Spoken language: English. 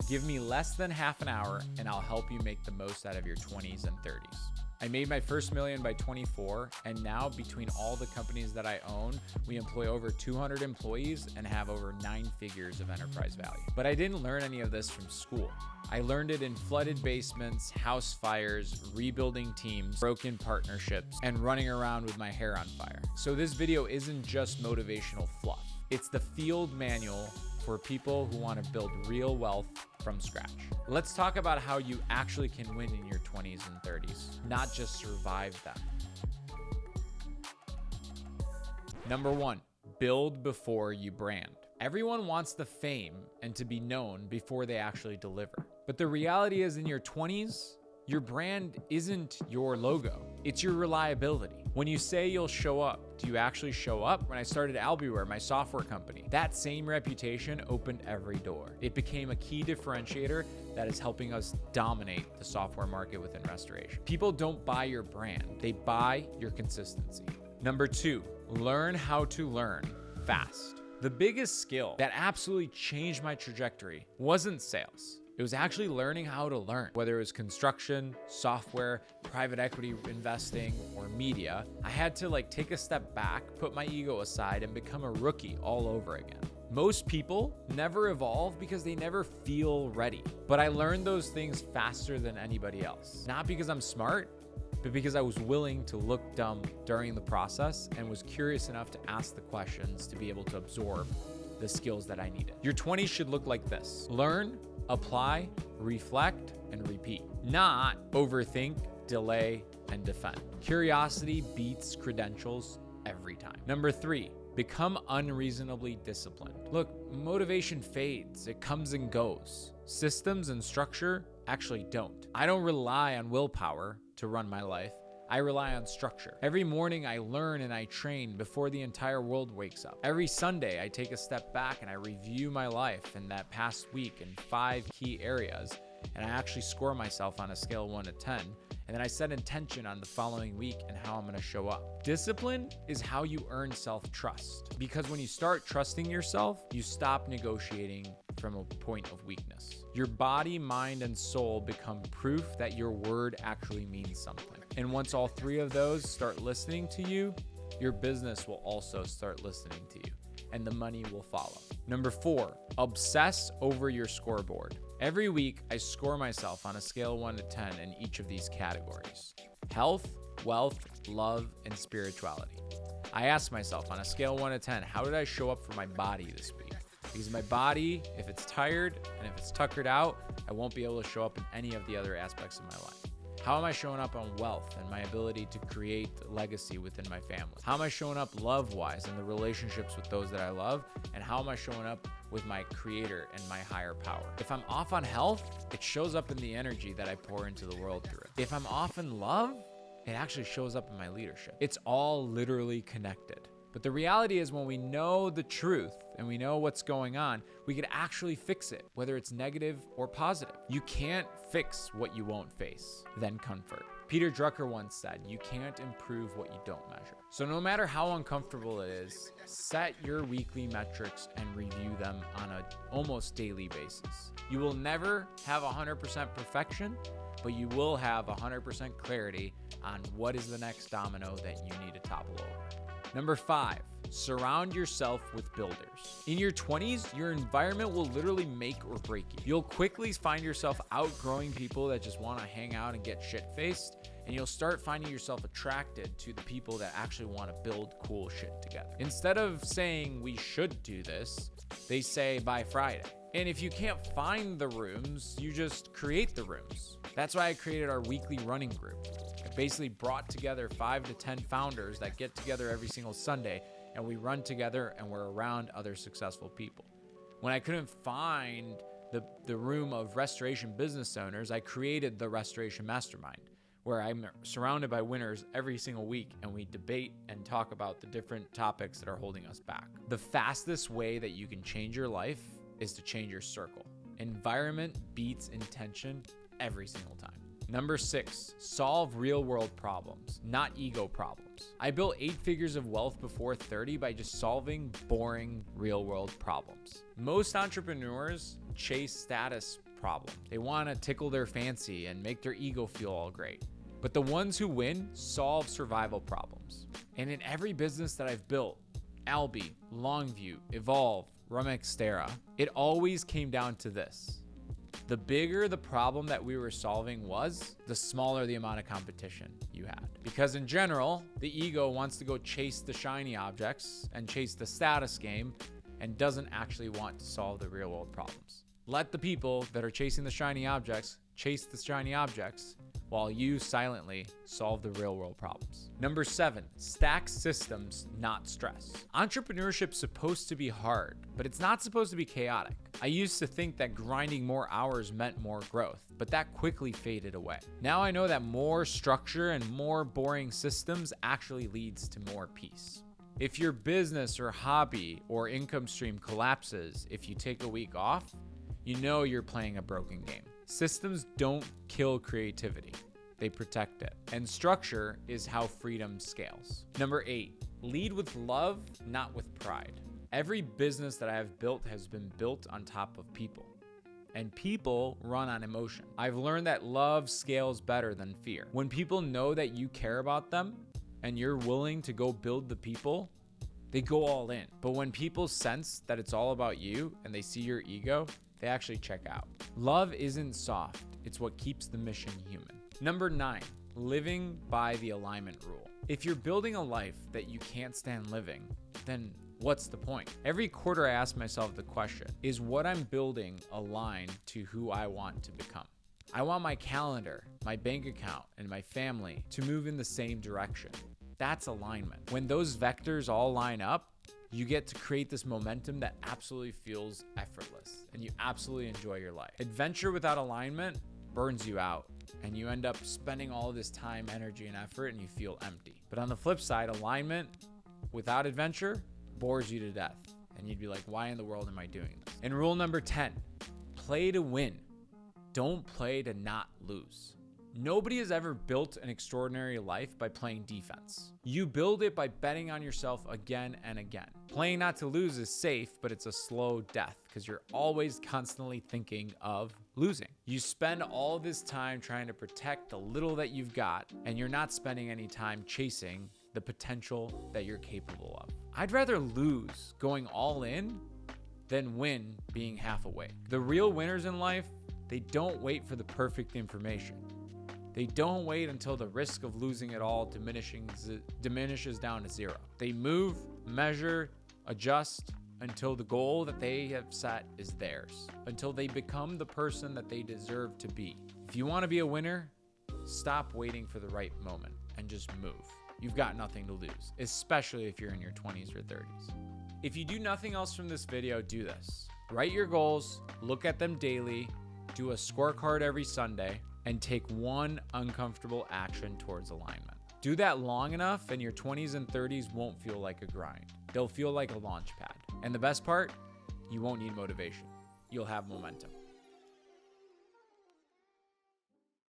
Give me less than half an hour and I'll help you make the most out of your 20s and 30s. I made my first million by 24, and now between all the companies that I own, we employ over 200 employees and have over 9 figures of enterprise value. But I didn't learn any of this from school. I learned it in flooded basements, house fires, rebuilding teams, broken partnerships, and running around with my hair on fire. So this video isn't just motivational fluff. It's the field manual for people who want to build real wealth from scratch. Let's talk about how you actually can win in your 20s and 30s, not just survive them. Number 1, build before you brand. Everyone wants the fame and to be known before they actually deliver. But the reality is in your 20s, your brand isn't your logo, it's your reliability. When you say you'll show up, do you actually show up? When I started Albuware, my software company, that same reputation opened every door. It became a key differentiator that is helping us dominate the software market within restoration. People don't buy your brand, they buy your consistency. Number 2, learn how to learn fast. The biggest skill that absolutely changed my trajectory wasn't sales. It was actually learning how to learn. Whether it was construction, software, private equity investing, or media, I had to take a step back, put my ego aside, and become a rookie all over again. Most people never evolve because they never feel ready. But I learned those things faster than anybody else. Not because I'm smart, but because I was willing to look dumb during the process and was curious enough to ask the questions to be able to absorb the skills that I needed. Your 20s should look like this: learn, apply, reflect, and repeat. Not overthink, delay, and defend. Curiosity beats credentials every time. Number 3, become unreasonably disciplined. Look, motivation fades, it comes and goes. Systems and structure actually don't. I don't rely on willpower to run my life. I rely on structure. Every morning I learn and I train before the entire world wakes up. Every Sunday I take a step back and I review my life in that past week in 5 key areas, and I actually score myself on a scale of 1 to 10, and then I set intention on the following week and how I'm gonna show up. Discipline is how you earn self-trust, because when you start trusting yourself, you stop negotiating from a point of weakness. Your body, mind, and soul become proof that your word actually means something. And once all 3 of those start listening to you, your business will also start listening to you, and the money will follow. Number 4, obsess over your scoreboard. Every week, I score myself on a scale of 1 to 10 in each of these categories: health, wealth, love, and spirituality. I ask myself on a scale of 1 to 10, how did I show up for my body this week? Because my body, if it's tired and if it's tuckered out, I won't be able to show up in any of the other aspects of my life. How am I showing up on wealth and my ability to create legacy within my family? How am I showing up love-wise in the relationships with those that I love? And how am I showing up with my creator and my higher power? If I'm off on health, it shows up in the energy that I pour into the world through it. If I'm off in love, it actually shows up in my leadership. It's all literally connected. But the reality is, when we know the truth and we know what's going on, we can actually fix it, whether it's negative or positive. You can't fix what you won't face, then comfort. Peter Drucker once said, you can't improve what you don't measure. So no matter how uncomfortable it is, set your weekly metrics and review them on an almost daily basis. You will never have 100% perfection, but you will have 100% clarity on what is the next domino that you need to topple over. Number 5, surround yourself with builders. In your 20s, your environment will literally make or break you. You'll quickly find yourself outgrowing people that just want to hang out and get shit-faced, and you'll start finding yourself attracted to the people that actually want to build cool shit together. Instead of saying we should do this, they say by Friday. And if you can't find the rooms, you just create the rooms. That's why I created our weekly running group. I basically brought together 5 to 10 founders that get together every single Sunday, and we run together and we're around other successful people. When I couldn't find the room of restoration business owners, I created the Restoration Mastermind, where I'm surrounded by winners every single week, and we debate and talk about the different topics that are holding us back. The fastest way that you can change your life is to change your circle. Environment beats intention every single time. Number 6, solve real world problems, not ego problems. I built 8 figures of wealth before 30 by just solving boring real world problems. Most entrepreneurs chase status problems. They want to tickle their fancy and make their ego feel all great. But the ones who win solve survival problems. And in every business that I've built, Albi, Longview, Evolve, Rumextera, it always came down to this. The bigger the problem that we were solving was, the smaller the amount of competition you had. Because in general, the ego wants to go chase the shiny objects and chase the status game and doesn't actually want to solve the real world problems. Let the people that are chasing the shiny objects chase the shiny objects while you silently solve the real world problems. Number 7, stack systems, not stress. Entrepreneurship's supposed to be hard, but it's not supposed to be chaotic. I used to think that grinding more hours meant more growth, but that quickly faded away. Now I know that more structure and more boring systems actually leads to more peace. If your business or hobby or income stream collapses if you take a week off, you know you're playing a broken game. Systems don't kill creativity, they protect it. And structure is how freedom scales. Number 8, lead with love, not with pride. Every business that I have built has been built on top of people. And people run on emotion. I've learned that love scales better than fear. When people know that you care about them and you're willing to go build the people, they go all in. But when people sense that it's all about you and they see your ego, they actually check out. Love isn't soft, it's what keeps the mission human. Number 9, living by the alignment rule. If you're building a life that you can't stand living, then what's the point? Every quarter I ask myself the question, is what I'm building aligned to who I want to become? I want my calendar, my bank account, and my family to move in the same direction. That's alignment. When those vectors all line up, you get to create this momentum that absolutely feels effortless and you absolutely enjoy your life. Adventure without alignment burns you out and you end up spending all of this time, energy, and effort and you feel empty. But on the flip side, alignment without adventure bores you to death and you'd be like, why in the world am I doing this? And rule number 10, play to win. Don't play to not lose. Nobody has ever built an extraordinary life by playing defense. You build it by betting on yourself again and again. Playing not to lose is safe, but it's a slow death because you're always constantly thinking of losing. You spend all this time trying to protect the little that you've got, and you're not spending any time chasing the potential that you're capable of. I'd rather lose going all in than win being half awake. The real winners in life, they don't wait for the perfect information. They don't wait until the risk of losing it all diminishes down to zero. They move, measure, adjust until the goal that they have set is theirs, until they become the person that they deserve to be. If you want to be a winner, stop waiting for the right moment and just move. You've got nothing to lose, especially if you're in your 20s or 30s. If you do nothing else from this video, do this. Write your goals, look at them daily, do a scorecard every Sunday, and take one uncomfortable action towards alignment. Do that long enough and your 20s and 30s won't feel like a grind. They'll feel like a launch pad. And the best part, you won't need motivation. You'll have momentum.